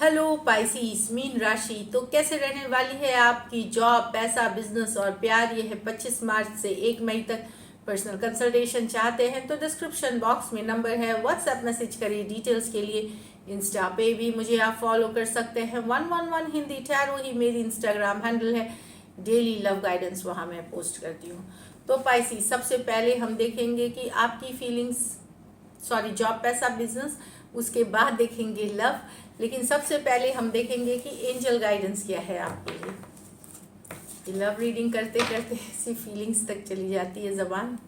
Hello पाइसीस mean राशि। तो कैसे रहने वाली है आपकी जॉब, पैसा, बिजनेस और प्यार। ये है 25 मार्च से 1 मई तक। पर्सनल कंसल्टेशन चाहते हैं तो डिस्क्रिप्शन बॉक्स में नंबर है, व्हाट्सएप मैसेज करिए डिटेल्स के लिए। इंस्टा पे भी मुझे आप फॉलो कर सकते हैं। 111 हिंदी टैरो ही मेरी इंस्टाग्राम हैंडल है। डेली लव गाइडेंस वहाँ मैं पोस्ट करती हूँ। तो पाइसी, सबसे पहले हम देखेंगे कि आपकी फीलिंग्स, सॉरी, जॉब, पैसा, बिजनेस, उसके बाद देखेंगे लव। लेकिन सबसे पहले हम देखेंगे कि एंजल गाइडेंस क्या है आपके लिए। लव रीडिंग करते करते ऐसी फीलिंग्स तक चली जाती है जबान।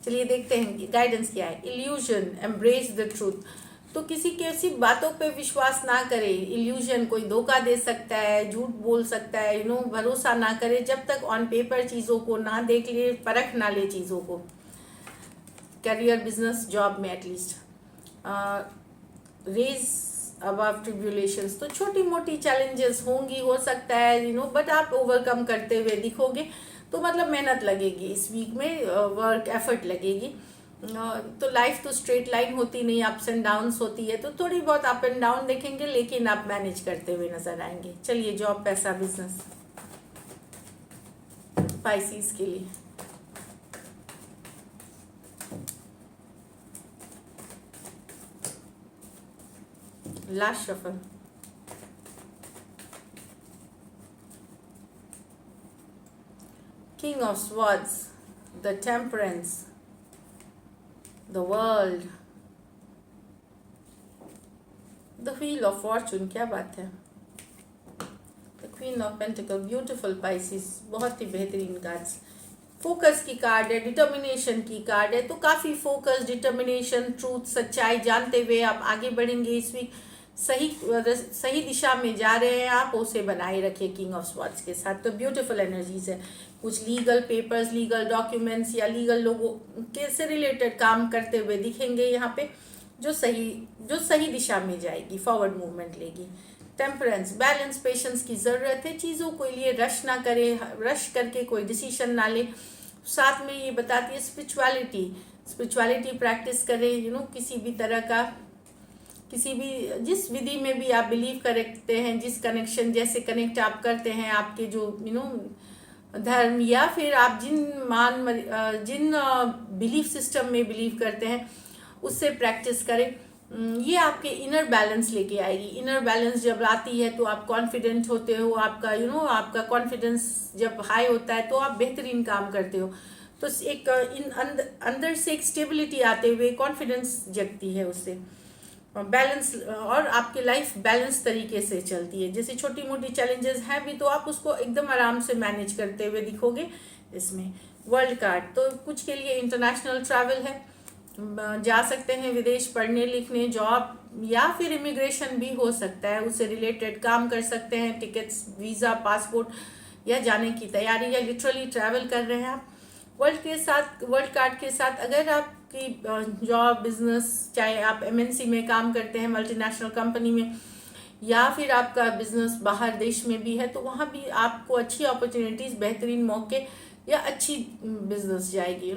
चलिए देखते हैं कि गाइडेंस क्या है। Illusion, embrace the truth. तो किसी की ऐसी बातों पे विश्वास ना करे। इल्यूजन, कोई धोखा दे सकता है, झूठ बोल सकता है, भरोसा ना करे जब तक ऑन पेपर चीज़ों को ना देख ले, परख ना ले चीज़ों को। करियर, बिजनेस, जॉब में एटलीस्ट रेज अबव ट्रिब्यूलेशंस। तो छोटी मोटी चैलेंजेस होंगी, हो सकता है बट आप ओवरकम करते हुए दिखोगे। तो मतलब मेहनत लगेगी इस वीक में, वर्क एफर्ट लगेगी। तो लाइफ तो स्ट्रेट लाइन होती नहीं, अप्स एंड डाउन्स होती है। तो थोड़ी बहुत अप एंड डाउन देखेंगे, लेकिन आप मैनेज करते हुए नजर आएंगे। चलिए जॉब, पैसा, बिजनेस पाइसीस के लिए। Last shuffle. King of Swords, the Temperance, the World, the Wheel of Fortune। क्या बात है। The Queen of Pentacles, beautiful Pisces, बहुत ही बेहतरीन कार्ड्स। फोकस की कार्ड है, डिटर्मिनेशन की कार्ड है। तो काफ़ी फोकस, डिटर्मिनेशन, ट्रूथ, सच्चाई जानते हुए आप आगे बढ़ेंगे इस वीक। सही दिशा में जा रहे हैं आप, उसे बनाए रखिए किंग ऑफ स्वॉर्ड्स के साथ। तो ब्यूटीफुल एनर्जीज है। कुछ लीगल पेपर्स, लीगल डॉक्यूमेंट्स या लीगल लोगों के से रिलेटेड काम करते हुए दिखेंगे यहाँ पे, जो सही दिशा में जाएगी, फॉरवर्ड मूवमेंट लेगी। टेम्परेंस, बैलेंस, पेशेंस की ज़रूरत है। चीज़ों के लिए रश ना करे, रश करके कोई डिसीजन ना ले। साथ में ये बताती है स्पिरिचुअलिटी प्रैक्टिस करें। किसी भी तरह का, किसी भी, जिस विधि में भी आप बिलीव करते हैं, जिस कनेक्शन, जैसे कनेक्ट आप करते हैं, आपके जो धर्म या फिर आप जिन बिलीफ सिस्टम में बिलीव करते हैं, उससे प्रैक्टिस करें। ये आपके इनर बैलेंस लेके आएगी। इनर बैलेंस जब आती है तो आप कॉन्फिडेंट होते हो। आपका आपका कॉन्फिडेंस जब हाई होता है तो आप बेहतरीन काम करते हो। तो एक अंदर से एक स्टेबिलिटी आते हुए कॉन्फिडेंस जगती है उससे। बैलेंस, और आपकी लाइफ बैलेंस तरीके से चलती है। जैसे छोटी मोटी चैलेंजेस हैं भी तो आप उसको एकदम आराम से मैनेज करते हुए दिखोगे इसमें। वर्ल्ड कार्ड, तो कुछ के लिए इंटरनेशनल ट्रैवल है, जा सकते हैं विदेश पढ़ने लिखने, जॉब या फिर इमिग्रेशन भी हो सकता है, उससे रिलेटेड काम कर सकते हैं। टिकट्स, वीज़ा, पासपोर्ट या जाने की तैयारी या लिटरली ट्रैवल कर रहे हैं आप। वर्ल्ड कार्ड के साथ अगर आपकी जॉब, बिजनेस, चाहे आप एमएनसी में काम करते हैं, मल्टीनेशनल कंपनी में, या फिर आपका बिजनेस बाहर देश में भी है, तो वहाँ भी आपको अच्छी अपॉर्चुनिटीज़, बेहतरीन मौके या अच्छी बिजनेस जाएगी।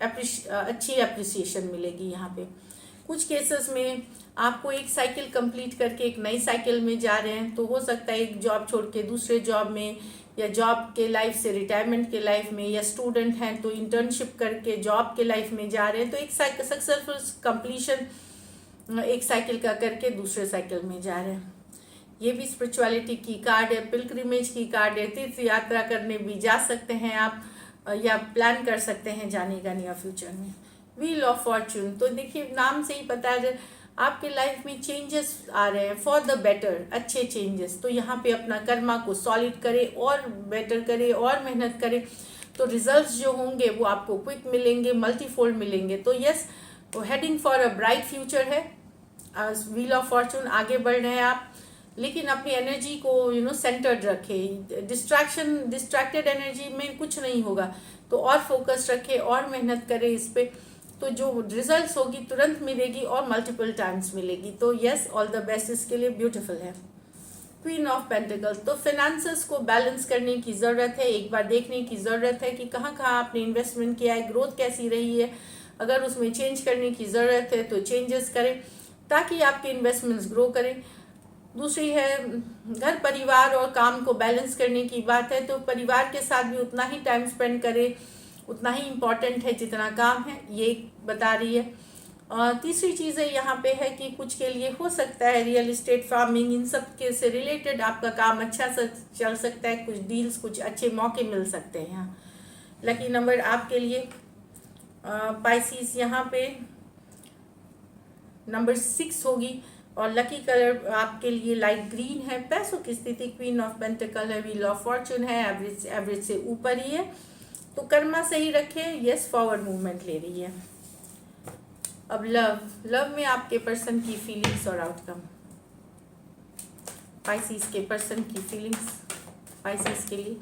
अच्छी अप्रिसिएशन मिलेगी यहाँ पे। कुछ केसेस में आपको एक साइकिल कंप्लीट करके एक नई साइकिल में जा रहे हैं, तो हो सकता है एक जॉब छोड़ के दूसरे जॉब में, या जॉब के लाइफ से रिटायरमेंट के लाइफ में, या स्टूडेंट हैं तो इंटर्नशिप करके जॉब के लाइफ में जा रहे हैं। तो एक सक्सेसफुल कंप्लीशन एक साइकिल का करके दूसरे साइकिल में जा रहे हैं। ये भी स्पिरिचुअलिटी की कार्ड है, पिलग्रिमेज की कार्ड है। तीर्थ यात्रा करने भी जा सकते हैं आप, या प्लान कर सकते हैं जाने का नियर फ्यूचर में। व्हील ऑफ फॉर्चून, तो देखिए नाम से ही पता है आपके लाइफ में चेंजेस आ रहे हैं फॉर द बेटर, अच्छे चेंजेस। तो यहाँ पे अपना कर्मा को सॉलिड करे और बेटर करे और मेहनत करे, तो रिजल्ट्स जो होंगे वो आपको क्विक मिलेंगे, मल्टीफोल्ड मिलेंगे। तो yes, heading for a bright future है। व्हील ऑफ फॉर्चून, आगे बढ़ रहे हैं आप, लेकिन अपनी एनर्जी को सेंटर्ड रखें। डिस्ट्रैक्टेड एनर्जी में कुछ नहीं होगा, तो और फोकस रखें और मेहनत करें इस पे। तो जो रिजल्ट्स होगी तुरंत मिलेगी और मल्टीपल टाइम्स मिलेगी। तो यस, ऑल द बेस्ट इसके लिए। ब्यूटीफुल है। क्वीन ऑफ पेंटिकल्स, तो फाइनेंसेस को बैलेंस करने की ज़रूरत है। एक बार देखने की ज़रूरत है कि कहाँ कहाँ आपने इन्वेस्टमेंट किया है, ग्रोथ कैसी रही है। अगर उसमें चेंज करने की ज़रूरत है तो चेंजेस करें, ताकि आपके इन्वेस्टमेंट्स ग्रो करें। दूसरी है घर परिवार और काम को बैलेंस करने की बात है, तो परिवार के साथ भी उतना ही टाइम स्पेंड करें, उतना ही इम्पॉर्टेंट है जितना काम है, ये बता रही है। तीसरी चीज़ है यहाँ पे है कि कुछ के लिए हो सकता है रियल इस्टेट, फार्मिंग, इन सब के से रिलेटेड आपका काम अच्छा से चल सकता है, कुछ डील्स, कुछ अच्छे मौके मिल सकते हैं यहाँ। लकी नंबर आपके लिए पाइसिस यहाँ पे नंबर 6 होगी, और लकी कलर आपके लिए लाइट ग्रीन है। पैसों की स्थिति क्वीन ऑफ पेंटिकल है, व्हील ऑफ फॉर्चून है, एवरेज से ऊपर ही है, तो कर्मा सही रखें। यस, फॉरवर्ड मूवमेंट ले रही है। अब लव में आपके पर्सन की फीलिंग्स और आउटकम। पाइसिस के पर्सन की फीलिंग्स पाइसिस के लिए।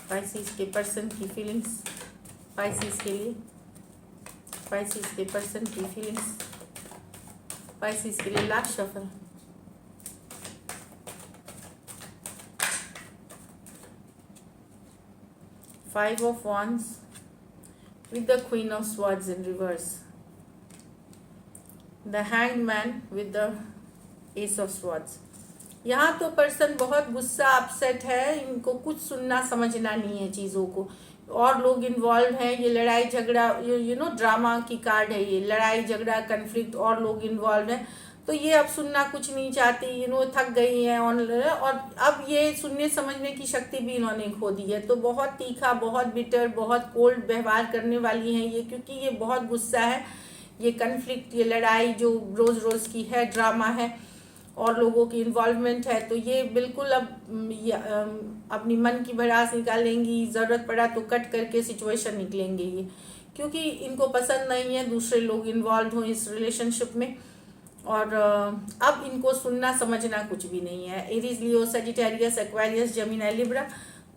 पाइसिस के पर्सन की फीलिंग्स पाइसिस के लिए। पाइसिस के पर्सन की फीलिंग्स पाइसिस के लिए। Last shuffle. Five of Wands with the Queen of Swords in reverse. The Hanged Man with the Ace of Swords. यहाँ तो पर्सन बहुत गुस्सा, अपसेट है, इनको कुछ सुनना समझना नहीं है चीज़ों को, और लोग इन्वॉल्व हैं, ये लड़ाई झगड़ा, यू नो ड्रामा की कार्ड है ये, लड़ाई झगड़ा कन्फ्लिक्ट, और लोग इन्वॉल्व हैं, तो ये अब सुनना कुछ नहीं चाहती, यू नो थक गई हैं, और अब ये सुनने समझने की शक्ति भी इन्होंने खो दी है। तो बहुत तीखा, बहुत बिटर, बहुत कोल्ड व्यवहार करने वाली हैं ये, क्योंकि ये बहुत गुस्सा है, ये कन्फ्लिक्ट, ये लड़ाई जो रोज़ रोज़ की है, ड्रामा है, और लोगों की इन्वॉल्वमेंट है, तो ये बिल्कुल अब अपनी मन की भड़ास निकालेंगी, ज़रूरत पड़ा तो कट करके सिचुएशन निकलेंगे ये, क्योंकि इनको पसंद नहीं है दूसरे लोग इन्वॉल्व हों इस रिलेशनशिप में, और अब इनको सुनना समझना कुछ भी नहीं है। एरीज, लियो, सजिटेरियस, एक्वेरियस, जेमिनी, लिब्रा।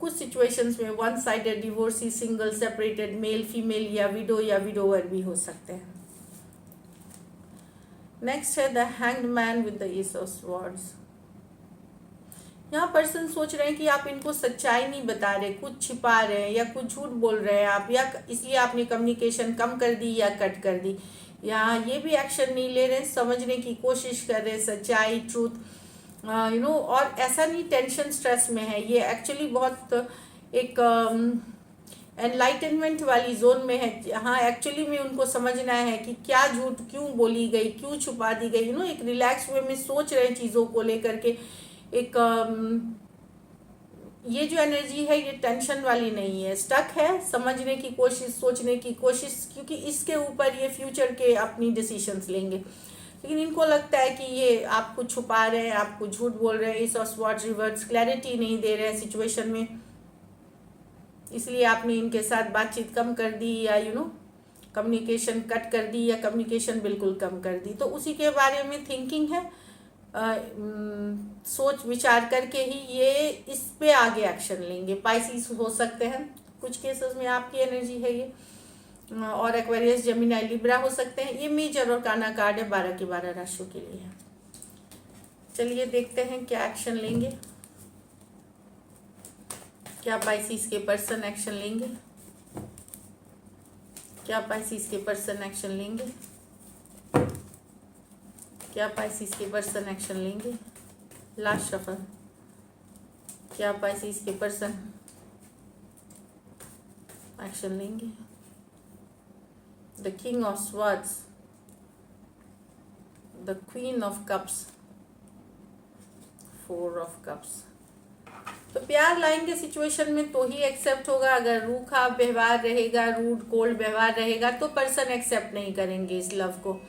कुछ सिचुएशंस में one sided, divorcee, single, separated, male female या विडोवर भी हो सकते हैं। नेक्स्ट है the hanged man with the S of swords. यहाँ पर्सन सोच रहे हैं कि आप इनको सच्चाई नहीं बता रहे, कुछ छिपा रहे हैं, या कुछ झूठ बोल रहे हैं आप, या इसलिए आपने कम्युनिकेशन कम कर दी या कट कर दी। यहाँ ये भी एक्शन नहीं ले रहे, समझने की कोशिश कर रहे, सच्चाई, ट्रूथ, यू नो, और ऐसा नहीं टेंशन स्ट्रेस में है ये, एक्चुअली बहुत एक एनलाइटनमेंट वाली जोन में है। हाँ, एक्चुअली में उनको समझना है कि क्या झूठ क्यों बोली गई, क्यों छुपा दी गई, यू नो, एक रिलैक्स वे में सोच रहे चीज़ों को लेकर के। एक ये जो एनर्जी है ये टेंशन वाली नहीं है, स्टक है, समझने की कोशिश, सोचने की कोशिश, क्योंकि इसके ऊपर ये फ्यूचर के अपनी डिसीशंस लेंगे। लेकिन इनको लगता है कि ये आपको छुपा रहे हैं, आपको झूठ बोल रहे हैं, इस ऑफ स्वॉर्ड्स रिवर्स, क्लैरिटी नहीं दे रहे हैं सिचुएशन में, इसलिए आपने इनके साथ बातचीत कम कर दी, या यू नो कम्युनिकेशन कट कर दी, या कम्युनिकेशन बिल्कुल कम कर दी। तो उसी के बारे में थिंकिंग है, सोच विचार करके ही ये इस पे आगे एक्शन लेंगे। पाइसिस हो सकते हैं कुछ केसेस में, आपकी एनर्जी है ये, और एक्वेरियस, जेमिनी, लिब्रा हो सकते हैं। ये मेजर और काना कार्ड है 12 की 12 राशियों के लिए है। चलिए देखते हैं क्या एक्शन लेंगे, क्या पाइसिस के पर्सन एक्शन लेंगे, क्या पाइसिस के पर्सन एक्शन लेंगे, क्या पाइसिस के पर्सन एक्शन लेंगे। Last shuffle. क्या पाइसिस के पर्सन एक्शन लेंगे। The king of swords, the queen of cups, 4 of cups. तो प्यार लाएंगे सिचुएशन में तो ही एक्सेप्ट होगा। अगर रूखा व्यवहार रहेगा, रूड कोल्ड व्यवहार रहेगा, तो पर्सन एक्सेप्ट नहीं करेंगे इस लव को।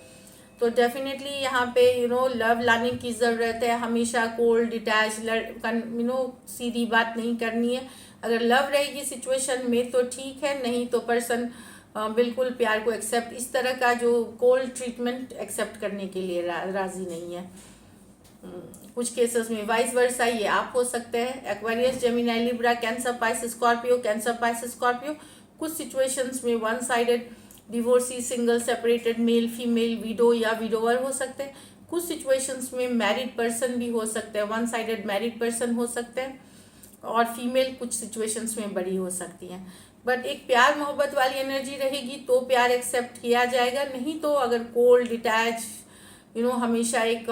तो डेफिनेटली यहाँ पे यू नो लव लाने की ज़रूरत है। हमेशा कोल्ड, डिटैच, यू नो सीधी बात नहीं करनी है। अगर लव रहेगी सिचुएशन में तो ठीक है, नहीं तो पर्सन बिल्कुल प्यार को एक्सेप्ट, इस तरह का जो कोल्ड ट्रीटमेंट एक्सेप्ट करने के लिए राज़ी नहीं है। कुछ केसेस में वाइस वर्सा ये आप हो सकते हैं। Aquarius, Gemini, Libra, cancer, Pisces, Scorpio, cancer, Pisces, Scorpio. कुछ सिचुएशंस में one sided, divorcee, single, separated, male female, window या विडोवर हो सकते हैं। कुछ सिचुएशंस में मैरिड पर्सन भी हो सकते हैं, वन साइडेड मैरिड पर्सन हो सकते हैं, और फीमेल कुछ सिचुएशंस में बड़ी हो सकती हैं। बट एक प्यार मोहब्बत वाली एनर्जी रहेगी तो प्यार एक्सेप्ट किया जाएगा, नहीं तो अगर कोल्ड डिटैच हमेशा एक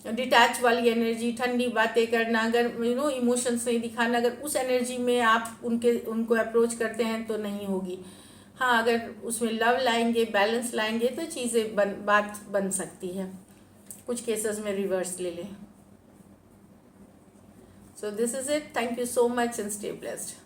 डिटैच वाली एनर्जी, ठंडी बातें करना, अगर इमोशंस नहीं दिखाना, अगर उस एनर्जी में आप उनको अप्रोच करते हैं तो नहीं होगी। हाँ, अगर उसमें लव लाएंगे, बैलेंस लाएंगे तो चीज़ें बात बन सकती है। कुछ केसेस में रिवर्स ले लें। So this is it. Thank you so much and stay blessed.